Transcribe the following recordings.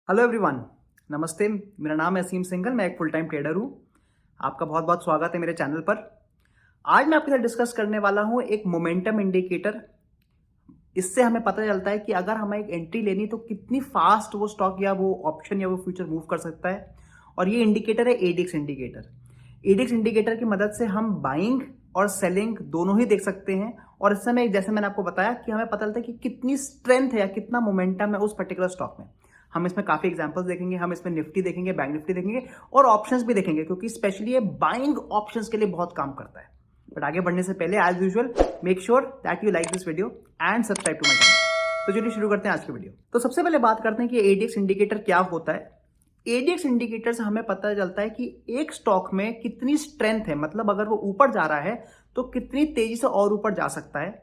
Hello everyone, नमस्ते। मेरा नाम है असीम सिंघल। मैं एक फुल टाइम ट्रेडर हूँ। आपका बहुत बहुत स्वागत है मेरे चैनल पर। आज मैं आपके साथ डिस्कस करने वाला हूँ एक मोमेंटम इंडिकेटर। इससे हमें पता चलता है कि अगर हमें एक एंट्री लेनी तो कितनी फास्ट वो स्टॉक या वो ऑप्शन या वो फ्यूचर मूव कर सकता है। और ये इंडिकेटर है एडिक्स इंडिकेटर। एडिक्स इंडिकेटर की मदद से हम बाइंग और सेलिंग दोनों ही देख सकते हैं। और इस समय जैसे मैंने आपको बताया कि हमें पता चलता है कि कितनी स्ट्रेंथ है या कितना मोमेंटम है उस पर्टिकुलर स्टॉक में। हम इसमें काफी एग्जांपल्स देखेंगे, हम इसमें निफ्टी देखेंगे, बैंक निफ्टी देखेंगे और ऑप्शंस भी देखेंगे, क्योंकि स्पेशली ये बाइंग ऑप्शंस के लिए बहुत काम करता है। बट आगे बढ़ने से पहले as usual make sure that you like this video and subscribe to my channel. तो चलिए शुरू करते हैं आज की वीडियो। तो सबसे पहले बात करते हैं कि एडीएक्स इंडिकेटर क्या होता है। एडीएक्स इंडिकेटर से हमें पता चलता है कि एक स्टॉक में कितनी स्ट्रेंथ है, मतलब अगर वो ऊपर जा रहा है तो कितनी तेजी से और ऊपर जा सकता है।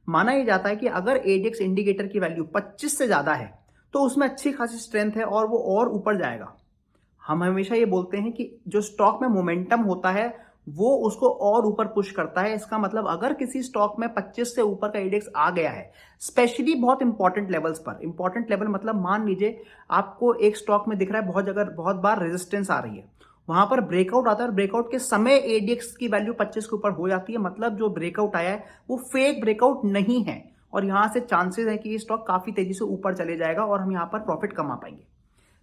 माना यह जाता है कि अगर एडीएक्स इंडिकेटर की वैल्यू 25 से ज्यादा है तो उसमें अच्छी खासी स्ट्रेंथ है और वो और ऊपर जाएगा। हम हमेशा ये बोलते हैं कि जो स्टॉक में मोमेंटम होता है वो उसको और ऊपर पुश करता है। इसका मतलब अगर किसी स्टॉक में 25 से ऊपर का इंडेक्स आ गया है, स्पेशली बहुत इंपॉर्टेंट लेवल्स पर। इंपॉर्टेंट लेवल मतलब मान लीजिए आपको एक स्टॉक में दिख रहा है बहुत बार रेजिस्टेंस आ रही है, वहां पर ब्रेकआउट आता है और ब्रेकआउट के समय एडीएक्स की वैल्यू 25 के ऊपर हो जाती है, मतलब जो ब्रेकआउट आया है वो फेक ब्रेकआउट नहीं है और यहां से चांसेस है कि ये स्टॉक काफी तेजी से ऊपर चले जाएगा और हम यहां पर प्रॉफिट कमा पाएंगे।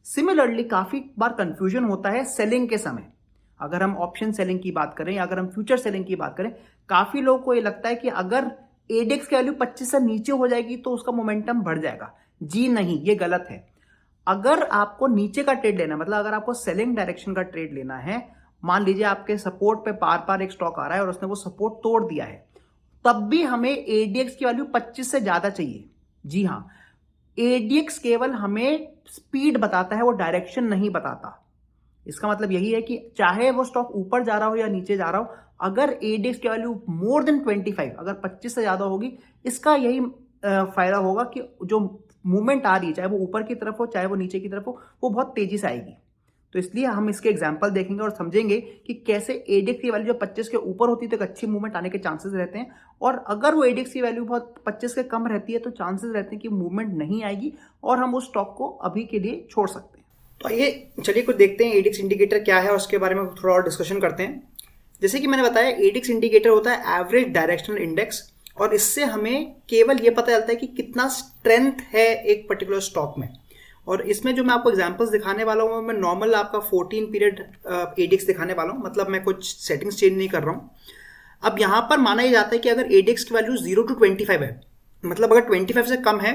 सिमिलरली काफी बार कंफ्यूजन होता है सेलिंग के समय। अगर हम ऑप्शन सेलिंग की बात करें या अगर हम फ्यूचर सेलिंग की बात करें, काफी लोगों को ये लगता है कि अगर एडेक्स की वैल्यू 25 से नीचे हो जाएगी तो उसका मोमेंटम बढ़ जाएगा। जी नहीं, ये गलत है। अगर आपको नीचे का ट्रेड लेना है, मतलब अगर आपको सेलिंग डायरेक्शन का ट्रेड लेना है, मान लीजिए आपके सपोर्ट पे पार एक स्टॉक आ रहा है और उसने वो सपोर्ट तोड़ दिया है, तब भी हमें एडीएक्स की वैल्यू 25 से ज्यादा चाहिए। जी हां, एडीएक्स केवल हमें स्पीड बताता है, वो डायरेक्शन नहीं बताता। इसका मतलब यही है कि चाहे वो स्टॉक ऊपर जा रहा हो या नीचे जा रहा हो, अगर एडीएक्स की वैल्यू मोर देन 25, अगर 25 से ज्यादा होगी, इसका यही फायदा होगा कि जो मूवमेंट आ रही है, चाहे वो ऊपर की तरफ हो चाहे वो नीचे की तरफ हो, वो बहुत तेजी से आएगी। तो इसलिए हम इसके एग्जाम्पल देखेंगे और समझेंगे कि कैसे एडीएक्स की वैल्यू जब 25 के ऊपर होती है तो एक अच्छी मूवमेंट आने के चांसेस रहते हैं, और अगर वो एडीएक्स की वैल्यू बहुत 25 के कम रहती है तो चांसेस रहते हैं कि मूवमेंट नहीं आएगी और हम उस स्टॉक को अभी के लिए छोड़ सकते हैं। तो आइए चलिए कुछ देखते हैं एडीएक्स इंडिकेटर क्या है और उसके बारे में थोड़ा और डिस्कशन करते हैं। जैसे कि मैंने बताया, एडीएक्स इंडिकेटर होता है एवरेज डायरेक्शनल इंडेक्स, और इससे हमें केवल ये पता चलता है कि कितना स्ट्रेंथ है एक पर्टिकुलर स्टॉक में। और इसमें जो मैं आपको एग्जांपल्स दिखाने वाला हूँ, मैं नॉर्मल आपका 14 पीरियड एडीएक्स दिखाने वाला हूँ, मतलब मैं कुछ सेटिंग्स चेंज नहीं कर रहा हूँ। अब यहाँ पर माना ही जाता है कि अगर एडीएक्स की वैल्यू 0 to 25 है, मतलब अगर 25 से कम है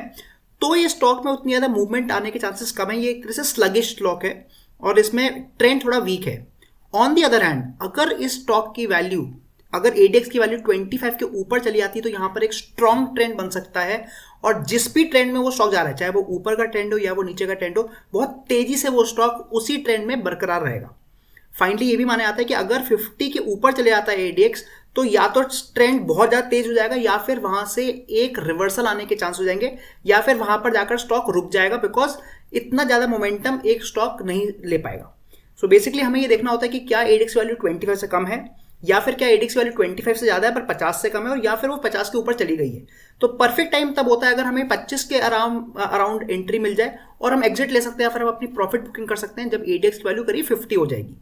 तो ये स्टॉक में उतनी ज़्यादा मूवमेंट आने के चांसेस कम है। ये एक तरह से स्लगिश स्टॉक है और इसमें ट्रेंड थोड़ा वीक है। ऑन दी अदर हैंड, अगर इस स्टॉक की वैल्यू, अगर एडीएक्स की वैल्यू 25 के ऊपर चली जाती है तो यहाँ पर एक स्ट्रॉन्ग ट्रेंड बन सकता है, और जिस भी ट्रेंड में वो स्टॉक जा रहा है, चाहे वो ऊपर का ट्रेंड हो या वो नीचे का ट्रेंड हो, बहुत तेजी से वो स्टॉक उसी ट्रेंड में बरकरार रहेगा। फाइनली ये भी माना जाता है कि अगर 50 के ऊपर चले जाता है एडीएक्स तो या तो ट्रेंड बहुत ज्यादा तेज हो जाएगा या फिर वहां से एक रिवर्सल आने के चांस हो जाएंगे, या फिर वहां पर जाकर स्टॉक रुक जाएगा, बिकॉज इतना ज्यादा मोमेंटम एक स्टॉक नहीं ले पाएगा। सो बेसिकली हमें ये देखना होता है कि क्या एडीएक्स वैल्यू 25 से कम है, या फिर क्या एडीएक्स वैल्यू 25 से ज्यादा है पर 50 से कम है, और या फिर वो 50 के ऊपर चली गई है। तो परफेक्ट टाइम तब होता है अगर हमें 25 के अराउंड एंट्री मिल जाए और हम एग्जिट ले सकते हैं, या फिर हम अपनी प्रॉफिट बुकिंग कर सकते हैं जब एडीएक्स की वैल्यू करीब 50 हो जाएगी।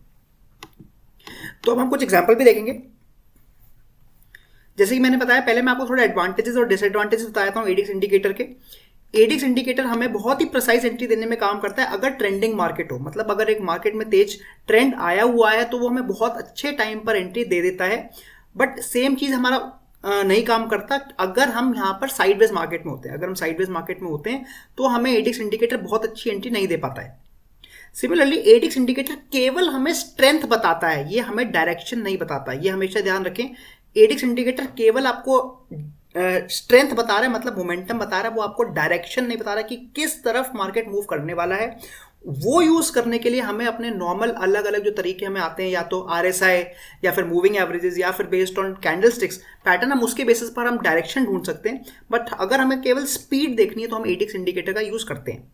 तो अब हम कुछ एग्जाम्पल भी देखेंगे। जैसे कि मैंने बताया, पहले मैं आपको थोड़ा एडवांटेजेस और डिसएडवांटेजेस बताता हूँ एडीएक्स इंडिकेटर के। एडीएक्स इंडिकेटर हमें बहुत ही प्रिसाइज एंट्री देने में काम करता है अगर ट्रेंडिंग मार्केट हो, मतलब अगर एक मार्केट में तेज ट्रेंड आया हुआ है तो वो हमें बहुत अच्छे टाइम पर एंट्री दे देता है। बट सेम चीज हमारा नहीं काम करता अगर हम यहाँ पर साइडवेज मार्केट में होते हैं। अगर हम साइडवेज मार्केट में होते हैं तो हमें एडीएक्स इंडिकेटर बहुत अच्छी एंट्री नहीं दे पाता है। सिमिलरली एडीएक्स इंडिकेटर केवल हमें स्ट्रेंथ बताता है, ये हमें डायरेक्शन नहीं बताता। ये हमेशा ध्यान रखें, एडीएक्स इंडिकेटर केवल आपको स्ट्रेंथ बता रहा है, मतलब मोमेंटम बता रहा है, वो आपको डायरेक्शन नहीं बता रहा कि किस तरफ मार्केट मूव करने वाला है। वो यूज करने के लिए हमें अपने नॉर्मल अलग अलग जो तरीके हमें आते हैं, या तो आरएसआई या फिर मूविंग एवरेजेस या फिर बेस्ड ऑन कैंडलस्टिक्स पैटर्न, हम उसके बेसिस पर हम डायरेक्शन ढूंढ सकते हैं। बट अगर हमें केवल स्पीड देखनी है तो हम एडीएक्स इंडिकेटर का यूज करते हैं।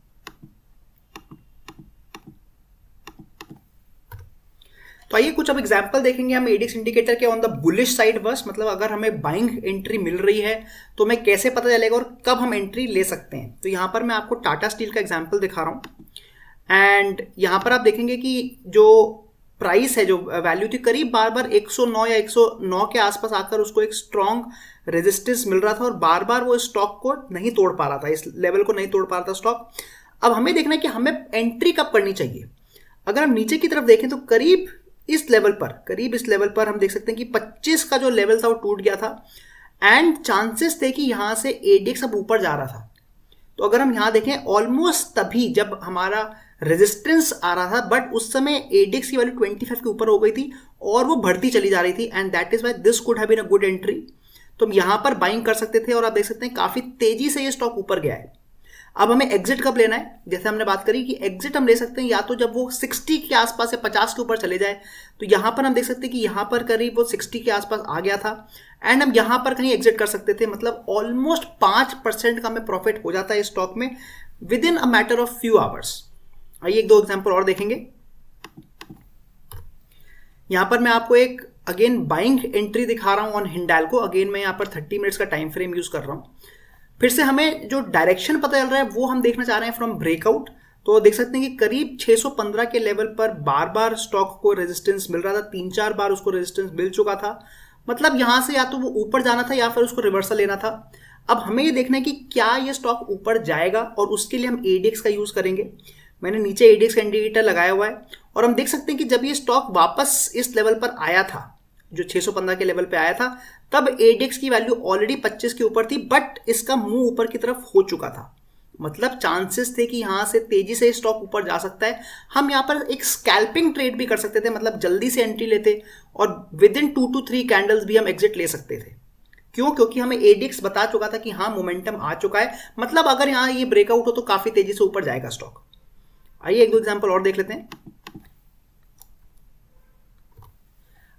तो आइए कुछ अब एग्जांपल देखेंगे हम एडीएक्स इंडिकेटर के ऑन द बुलिश साइड बस, मतलब अगर हमें बाइंग एंट्री मिल रही है तो हमें कैसे पता चलेगा और कब हम एंट्री ले सकते हैं। तो यहाँ पर मैं आपको टाटा स्टील का एग्जांपल दिखा रहा हूँ। एंड यहाँ पर आप देखेंगे कि जो प्राइस है, जो वैल्यू थी, करीब बार बार 109 या 109 के आसपास आकर उसको एक स्ट्रॉन्ग रेजिस्टेंस मिल रहा था और बार बार वो स्टॉक को नहीं तोड़ पा रहा था, इस लेवल को नहीं तोड़ पा रहा था स्टॉक। अब हमें देखना है कि हमें एंट्री कब करनी चाहिए। अगर हम नीचे की तरफ देखें तो करीब इस लेवल पर हम देख सकते हैं कि 25 का जो लेवल था वो टूट गया था एंड चांसेस थे कि यहाँ से एडीएक्स अब ऊपर जा रहा था। तो अगर हम यहाँ देखें ऑलमोस्ट तभी जब हमारा रेजिस्टेंस आ रहा था, बट उस समय एडीएक्स की वैल्यू 25 के ऊपर हो गई थी और वो बढ़ती चली जा रही थी and that is why this could have been a good entry. तो हम यहाँ पर बाइंग कर सकते थे और आप देख सकते हैं काफी तेजी से ये स्टॉक ऊपर गया है। अब हमें एग्जिट कब लेना है, जैसे हमने बात करी कि एग्जिट हम ले सकते हैं या तो जब वो 60 के आसपास या 50 के ऊपर चले जाए। तो यहाँ पर हम देख सकते हैं कि यहाँ पर करीब वो 60 के आसपास आ गया था एंड हम यहाँ पर कहीं एग्जिट कर सकते थे, मतलब ऑलमोस्ट 5% का हमें प्रॉफिट हो जाता है इस स्टॉक में with in a matter of few hours. आइए एक दो एग्जाम्पल और देखेंगे। यहाँ पर मैं आपको एक अगेन बाइंग एंट्री दिखा रहा हूँ ऑन हिंडाल्को। अगेन मैं यहाँ पर 30 मिनट्स का टाइम फ्रेम यूज कर रहा हूँ। फिर से हमें जो डायरेक्शन पता चल रहा है वो हम देखना चाह रहे हैं फ्रॉम ब्रेकआउट। तो देख सकते हैं कि करीब 615 के लेवल पर बार बार स्टॉक को रेजिस्टेंस मिल रहा था, 3-4 बार उसको रेजिस्टेंस मिल चुका था। मतलब यहाँ से या तो वो ऊपर जाना था या फिर उसको रिवर्सल लेना था। अब हमें ये देखना है कि क्या ये स्टॉक ऊपर जाएगा और उसके लिए हम एडीएक्स का यूज करेंगे। मैंने नीचे एडीएक्स का इंडिकेटर लगाया हुआ है और हम देख सकते हैं कि जब ये स्टॉक वापस इस लेवल पर आया था, जो 615 के लेवल पे आया था, तब एडीएक्स की वैल्यू ऑलरेडी 25 के ऊपर थी, बट इसका मुंह ऊपर की तरफ हो चुका था। मतलब चांसेस थे कि यहां से तेजी से स्टॉक ऊपर जा सकता है। हम यहां पर एक स्कैल्पिंग ट्रेड भी कर सकते थे, मतलब जल्दी से एंट्री लेते और विद इन 2 to 3 कैंडल्स भी हम एग्जिट ले सकते थे। क्यों? क्योंकि हमें एडीएक्स बता चुका था कि हाँ मोमेंटम आ चुका है, मतलब अगर यहाँ ये ब्रेकआउट हो तो काफी तेजी से ऊपर जाएगा स्टॉक। आइए एक दो एग्जाम्पल और देख लेते हैं।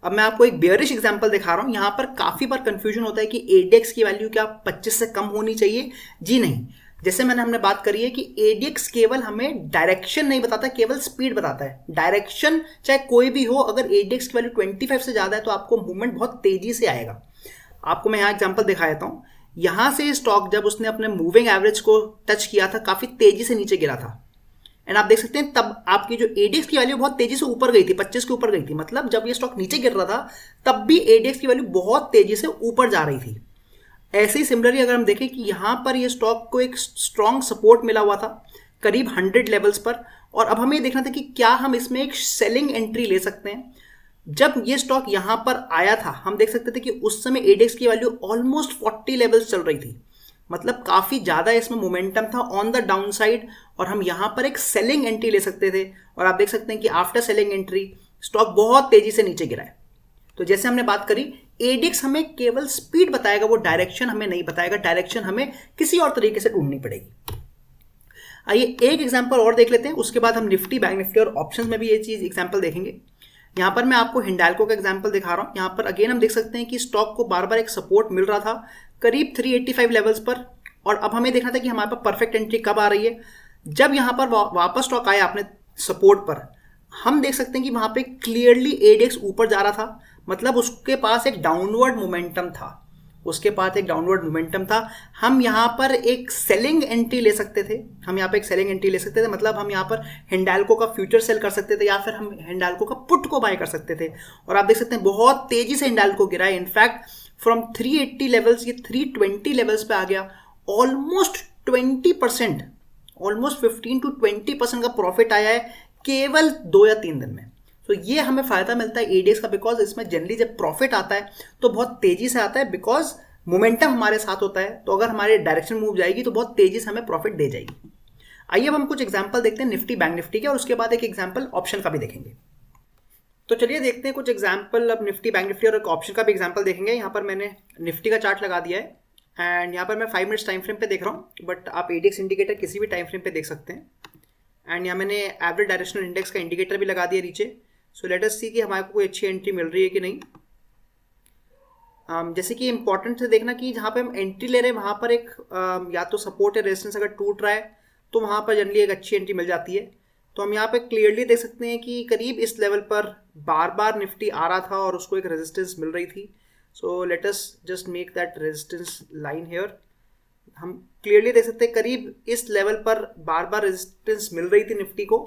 अब मैं आपको एक बेयरिश एग्जांपल दिखा रहा हूं। यहां पर काफी बार कंफ्यूजन होता है कि एडीएक्स की वैल्यू क्या 25 से कम होनी चाहिए। जी नहीं, जैसे हमने बात करी है कि एडीएक्स केवल हमें डायरेक्शन नहीं बताता, केवल स्पीड बताता है। डायरेक्शन चाहे कोई भी हो, अगर एडीएक्स की वैल्यू 25 से ज्यादा है तो आपको मूवमेंट बहुत तेजी से आएगा। आपको मैं यहाँ एग्जाम्पल दिखा देता हूँ। यहां से स्टॉक जब उसने अपने मूविंग एवरेज को टच किया था, काफी तेजी से नीचे गिरा था एंड आप देख सकते हैं तब आपकी जो एडीएक्स की वैल्यू बहुत तेजी से ऊपर गई थी, 25 के ऊपर गई थी। मतलब जब ये स्टॉक नीचे गिर रहा था तब भी एडीएक्स की वैल्यू बहुत तेजी से ऊपर जा रही थी। ऐसे ही सिमिलरली अगर हम देखें कि यहां पर ये स्टॉक को एक स्ट्रॉन्ग सपोर्ट मिला हुआ था करीब 100 लेवल्स पर, और अब हमें देखना था कि क्या हम इसमें एक सेलिंग एंट्री ले सकते हैं। जब ये स्टॉक यहां पर आया था हम देख सकते थे कि उस समय एडीएक्स की वैल्यू ऑलमोस्ट 40 लेवल्स चल रही थी, मतलब काफी ज्यादा इसमें मोमेंटम था ऑन द डाउन साइड और हम यहां पर एक सेलिंग एंट्री ले सकते थे। और आप देख सकते हैं कि आफ्टर सेलिंग एंट्री स्टॉक बहुत तेजी से नीचे गिरा है। तो जैसे हमने बात करी, एडीएक्स हमें केवल स्पीड बताएगा, वो डायरेक्शन हमें नहीं बताएगा। डायरेक्शन हमें किसी और तरीके से ढूंढनी पड़ेगी। आइए एक एग्जांपल और देख लेते हैं, उसके बाद हम निफ्टी, बैंक निफ्टी और ऑप्शंस में भी ये चीज एग्जांपल देखेंगे। यहाँ पर मैं आपको हिंडाल्को का एग्जांपल दिखा रहा हूँ। यहाँ पर अगेन हम देख सकते हैं कि स्टॉक को बार बार एक सपोर्ट मिल रहा था करीब 385 लेवल्स पर, और अब हमें देखना था कि हमारे पास परफेक्ट एंट्री कब आ रही है। जब यहाँ पर वापस स्टॉक आया अपने सपोर्ट पर, हम देख सकते हैं कि वहां पे क्लियरली एडीएक्स ऊपर जा रहा था, मतलब उसके पास एक डाउनवर्ड मोमेंटम था, हम यहाँ पर एक सेलिंग एंट्री ले सकते थे। मतलब हम यहाँ पर हिंडाल्को का फ्यूचर सेल कर सकते थे या फिर हम हिंडाल्को का पुट को बाय कर सकते थे। और आप देख सकते हैं बहुत तेजी से हिंडाल्को गिरा है। इनफैक्ट फ्रॉम 380 लेवल्स ये 320 लेवल्स पे आ गया। ऑलमोस्ट 20%, ऑलमोस्ट 15 to 20% का प्रॉफिट आया है केवल 2 या 3 दिन में। तो ये हमें फायदा मिलता है एडीएक्स का, बिकॉज इसमें जनरली जब प्रॉफिट आता है तो बहुत तेजी से आता है, बिकॉज मोमेंटम हमारे साथ होता है। तो अगर हमारे डायरेक्शन मूव जाएगी तो बहुत तेजी से हमें प्रॉफिट दे जाएगी। आइए अब हम कुछ एग्जांपल देखते हैं निफ्टी, बैंक निफ्टी के, और उसके बाद एक एग्जांपल ऑप्शन का भी देखेंगे। तो चलिए देखते हैं कुछ एग्जांपल अब निफ्टी, बैंक निफ्टी और एक ऑप्शन का भी एग्जांपल देखेंगे। यहाँ पर मैंने निफ्टी का चार्ट लगा दिया है एंड यहाँ पर मैं 5 मिनट्स टाइम फ्रेम पे देख रहा हूँ, बट आप एडीएक्स इंडिकेटर किसी भी टाइम फ्रेम पे देख सकते हैं। एंड यहाँ मैंने एवरेज डायरेक्शनल इंडेक्स का इंडिकेटर भी लगा दिया नीचे। सो लेट अस सी कि हमारे को कोई अच्छी एंट्री मिल रही है कि नहीं। जैसे कि इंपॉर्टेंट है देखना कि जहाँ पे हम एंट्री ले रहे हैं वहाँ पर एक या तो सपोर्ट या रेजिस्टेंस अगर टूट रहा है तो वहाँ पर जनरली एक अच्छी एंट्री मिल जाती है। तो हम यहाँ पे क्लियरली देख सकते हैं कि करीब इस लेवल पर बार बार निफ्टी आ रहा था और उसको एक रेजिस्टेंस मिल रही थी। So let us just make that resistance line here हम क्लियरली देख सकते हैं करीब इस लेवल पर बार बार रेजिस्टेंस मिल रही थी निफ्टी को,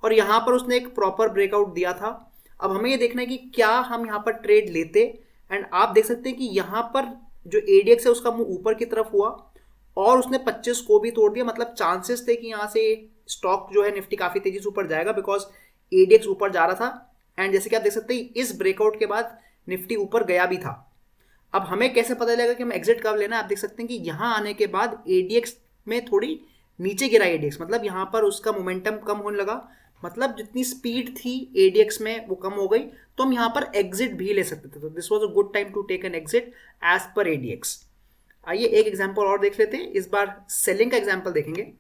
और यहाँ पर उसने एक प्रॉपर ब्रेकआउट दिया था। अब हमें ये देखना है कि क्या हम यहाँ पर ट्रेड लेते, एंड आप देख सकते हैं कि यहाँ पर जो एडीएक्स है उसका मुंह ऊपर की तरफ हुआ और उसने 25 को भी तोड़ दिया। मतलब चांसेस थे कि यहाँ से स्टॉक जो है निफ्टी काफ़ी तेजी से ऊपर जाएगा, बिकॉज एडीएक्स ऊपर जा रहा था। एंड जैसे कि आप देख सकते हैं इस ब्रेकआउट के बाद निफ्टी ऊपर गया भी था। अब हमें कैसे पता चलेगा कि हम एग्जिट कब लेना है? आप देख सकते हैं कि यहाँ आने के बाद एडीएक्स में थोड़ी नीचे गिरा एडीएक्स, मतलब यहाँ पर उसका मोमेंटम कम होने लगा, मतलब जितनी स्पीड थी एडीएक्स में वो कम हो गई, तो हम यहाँ पर एग्जिट भी ले सकते थे। तो this was a good time to take an exit as per ADX. आइए एक एग्जांपल और देख लेते हैं, इस बार सेलिंग का एग्जांपल देखेंगे।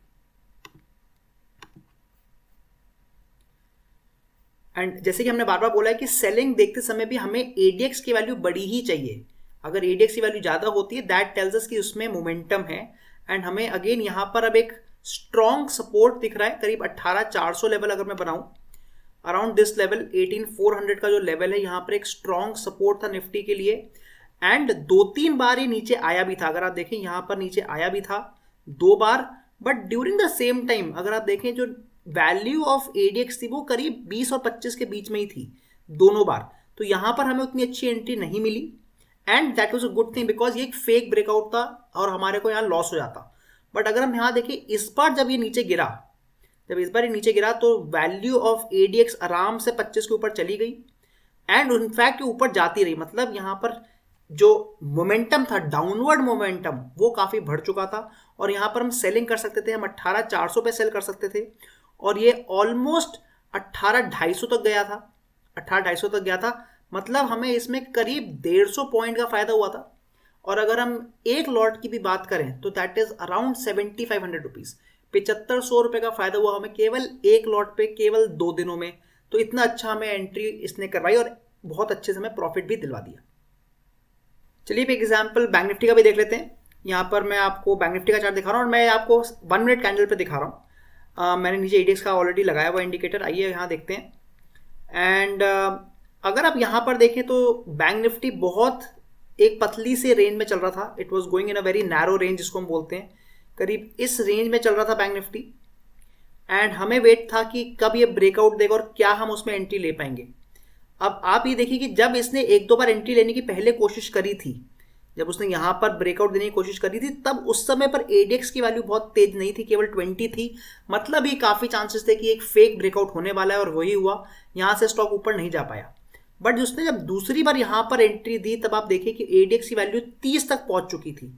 एंड जैसे कि हमने बार बार बोला है कि सेलिंग देखते समय भी हमें एडीएक्स की वैल्यू बड़ी ही चाहिए। अगर एडीएक्स की वैल्यू ज़्यादा होती है दैट टेल्स अस कि उसमें मोमेंटम है। एंड हमें अगेन यहाँ पर अब एक स्ट्रॉन्ग सपोर्ट दिख रहा है, करीब 18,400 लेवल अगर मैं बनाऊं, अराउंड दिस लेवल 18,400 का जो लेवल है यहाँ पर एक स्ट्रॉन्ग सपोर्ट था निफ्टी के लिए। एंड 2-3 बार ये नीचे आया भी था, अगर आप देखें यहाँ पर नीचे आया भी था 2 बार, but during the same time अगर आप देखें जो वैल्यू ऑफ एडीएक्स थी वो करीब 20 और 25 के बीच में ही थी दोनों बार। तो यहाँ पर हमें उतनी अच्छी एंट्री नहीं मिली, and that was a good thing because ये एक फेक ब्रेकआउट था और हमारे को यहाँ लॉस हो जाता। बट अगर हम यहाँ देखें इस बार जब ये नीचे गिरा, जब इस बार ये नीचे गिरा तो वैल्यू ऑफ एडीएक्स आराम से 25 के ऊपर चली गई, एंड इनफैक्ट ऊपर जाती रही। मतलब यहाँ पर जो मोमेंटम था, डाउनवर्ड मोमेंटम, वो काफ़ी बढ़ चुका था, और यहाँ पर हम सेलिंग कर सकते थे, हम 18,400 पे सेल कर सकते थे, और ये ऑलमोस्ट 18,250 तक गया था, 18,250 तक गया था। मतलब हमें इसमें करीब 150 पॉइंट का फ़ायदा हुआ था। और अगर हम एक लॉट की भी बात करें तो दैट इज़ अराउंड 7,500 रुपीज़, 7,500 रुपये का फ़ायदा हुआ हमें केवल एक लॉट पे, केवल 2 दिनों में। तो इतना अच्छा हमें एंट्री इसने करवाई और बहुत अच्छे से हमें प्रॉफिट भी दिलवा दिया। चलिए एक एग्जाम्पल बैंक निफ्टी का भी देख लेते हैं। यहाँ पर मैं आपको बैंक निफ्टी का चार्ट दिखा रहा हूँ और मैं आपको 1 मिनट कैंडल पे दिखा रहा हूँ। मैंने नीचे एडीएक्स का ऑलरेडी लगाया हुआ इंडिकेटर, आइए यहाँ देखते हैं। एंड अगर आप यहाँ पर देखें तो बैंक निफ्टी बहुत एक पतली से रेंज में चल रहा था। It was going in a very narrow range, जिसको हम बोलते हैं, करीब इस रेंज में चल रहा था बैंक निफ्टी। एंड हमें वेट था कि कब ये ब्रेकआउट देगा और क्या हम उसमें एंट्री ले पाएंगे। अब आप ये देखिए कि जब इसने 1-2 बार एंट्री लेने की पहले कोशिश करी थी, जब उसने यहाँ पर ब्रेकआउट देने की कोशिश करी थी, तब उस समय पर एडीएक्स की वैल्यू बहुत तेज नहीं थी, केवल 20 थी। मतलब ये काफ़ी चांसेस थे कि एक फेक ब्रेकआउट होने वाला है, और वही हुआ, यहाँ से स्टॉक ऊपर नहीं जा पाया। बट उसने जब दूसरी बार यहाँ पर एंट्री दी तब आप देखिए कि एडीएक्स की वैल्यू 30 तक पहुँच चुकी थी।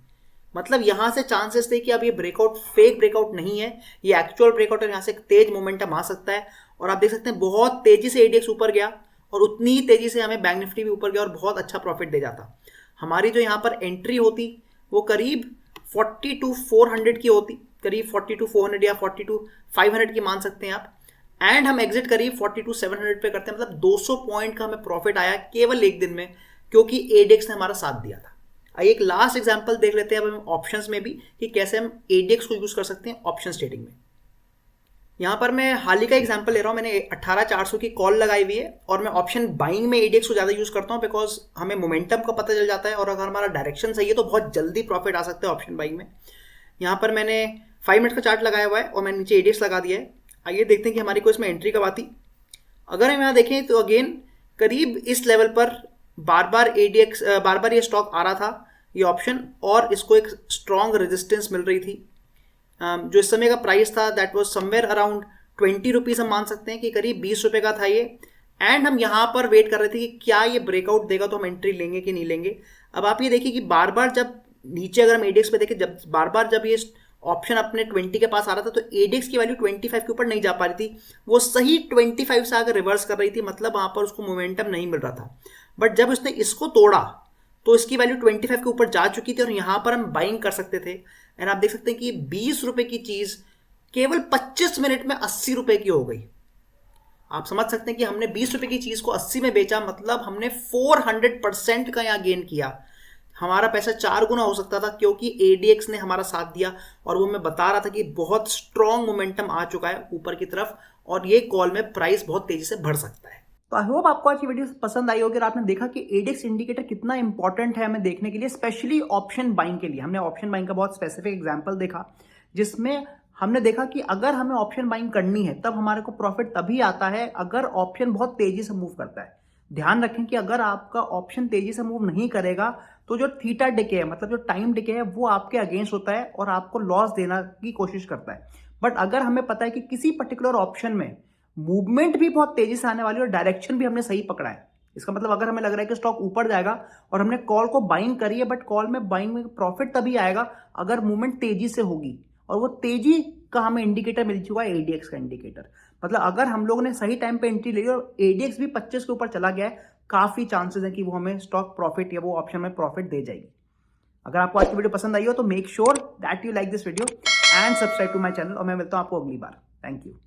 मतलब यहाँ से चांसेस थे कि अब ये ब्रेकआउट फेक ब्रेकआउट नहीं है, ये एक्चुअल ब्रेकआउट है, यहाँ से एक तेज मोमेंटम आ सकता है। और आप देख सकते हैं बहुत तेजी से एडीएक्स ऊपर गया, और उतनी ही तेजी से हमें बैंक निफ्टी भी ऊपर गया और बहुत अच्छा प्रॉफिट दे जाता। हमारी जो यहाँ पर एंट्री होती वो करीब 42,400 की होती, करीब 42,400 या 42,500 की मान सकते हैं आप। एंड हम एग्जिट करीब 42,700 पे करते हैं। मतलब 200 पॉइंट का हमें प्रॉफिट आया केवल एक दिन में, क्योंकि एडीएक्स ने हमारा साथ दिया था। आइए एक लास्ट एग्जांपल देख लेते हैं अब हम ऑप्शंस में भी, कि कैसे हम एडीएक्स को यूज कर सकते हैं ऑप्शन ट्रेडिंग में। यहाँ पर मैं हाल ही का एग्जांपल ले रहा हूँ। मैंने 18,400 की कॉल लगाई हुई है, और मैं ऑप्शन बाइंग में एडीएक्स को ज़्यादा यूज़ करता हूँ, बिकॉज हमें मोमेंटम का पता चल जाता है, और अगर हमारा डायरेक्शन सही है तो बहुत जल्दी प्रॉफिट आ सकता है ऑप्शन बाइंग में। यहाँ पर मैंने 5 मिनट का चार्ट लगाया हुआ है और मैंने नीचे एडीएक्स लगा दिया है। आइए देखते हैं कि हमारी को इसमें एंट्री कब आती। अगर हम यहाँ देखें तो अगेन करीब इस लेवल पर बार बार ये स्टॉक आ रहा था, ये ऑप्शन, और इसको एक स्ट्रॉन्ग रेजिस्टेंस मिल रही थी। जो इस समय का प्राइस था that was somewhere around 20 rupees, हम मान सकते हैं कि करीब 20 रुपये का था ये। एंड हम यहाँ पर वेट कर रहे थे कि क्या ये ब्रेकआउट देगा तो हम एंट्री लेंगे कि नहीं लेंगे। अब आप ये देखिए कि बार बार जब नीचे, अगर हम एडीएक्स पे देखें, जब बार बार जब ये ऑप्शन अपने 20 के पास आ रहा था तो एडीएक्स की वैल्यू 25 के ऊपर नहीं जा पा रही थी, वो सही 25 से आकर रिवर्स कर रही थी। मतलब वहाँ पर उसको मोमेंटम नहीं मिल रहा था। बट जब उसने इसको तोड़ा तो इसकी वैल्यू 25 के ऊपर जा चुकी थी, और यहाँ पर हम बाइंग कर सकते थे। एंड आप देख सकते हैं कि 20 रुपये की चीज़ केवल 25 मिनट में 80 रुपये की हो गई। आप समझ सकते हैं कि हमने 20 रुपये की चीज़ को 80 में बेचा, मतलब हमने 400% का यहाँ गेन किया। हमारा पैसा 4 गुना हो सकता था, क्योंकि एडीएक्स ने हमारा साथ दिया, और वो मैं बता रहा था कि बहुत स्ट्रॉन्ग मोमेंटम आ चुका है ऊपर की तरफ, और ये कॉल में प्राइस बहुत तेज़ी से बढ़ सकता है। तो आई होप आपको आज की वीडियो पसंद आई होगी और आपने देखा कि एडीएक्स इंडिकेटर कितना इंपॉर्टेंट है हमें देखने के लिए, स्पेशली ऑप्शन बाइंग के लिए। हमने ऑप्शन बाइंग का बहुत स्पेसिफिक एग्जांपल देखा जिसमें हमने देखा कि अगर हमें ऑप्शन बाइंग करनी है तब हमारे को प्रॉफिट तभी आता है अगर ऑप्शन बहुत तेजी से मूव करता है। ध्यान रखें कि अगर आपका ऑप्शन तेजी से मूव नहीं करेगा तो जो थीटा डिके है, मतलब जो टाइम डिके है, वो आपके अगेंस्ट होता है और आपको लॉस देना की कोशिश करता है। बट अगर हमें पता है कि किसी पर्टिकुलर ऑप्शन में मूवमेंट भी बहुत तेजी से आने वाली है और डायरेक्शन भी हमने सही पकड़ा है, इसका मतलब अगर हमें लग रहा है कि स्टॉक ऊपर जाएगा और हमने कॉल को बाइंग करी है, बट कॉल में बाइंग में प्रॉफिट तभी आएगा अगर मूवमेंट तेजी से होगी, और वो तेजी का हमें इंडिकेटर मिल चुका है एडीएक्स का इंडिकेटर। मतलब अगर हम लोगों ने सही टाइम पे एंट्री ली और एडीएक्स भी 25 के ऊपर चला गया है, काफी चांसेस है कि वो हमें स्टॉक प्रॉफिट या वो ऑप्शन में प्रॉफिट दे जाएगी। अगर आपको आज की वीडियो पसंद आई हो तो make sure that you like this video and subscribe to my channel, और मैं मिलता हूं आपको अगली बार। Thank you.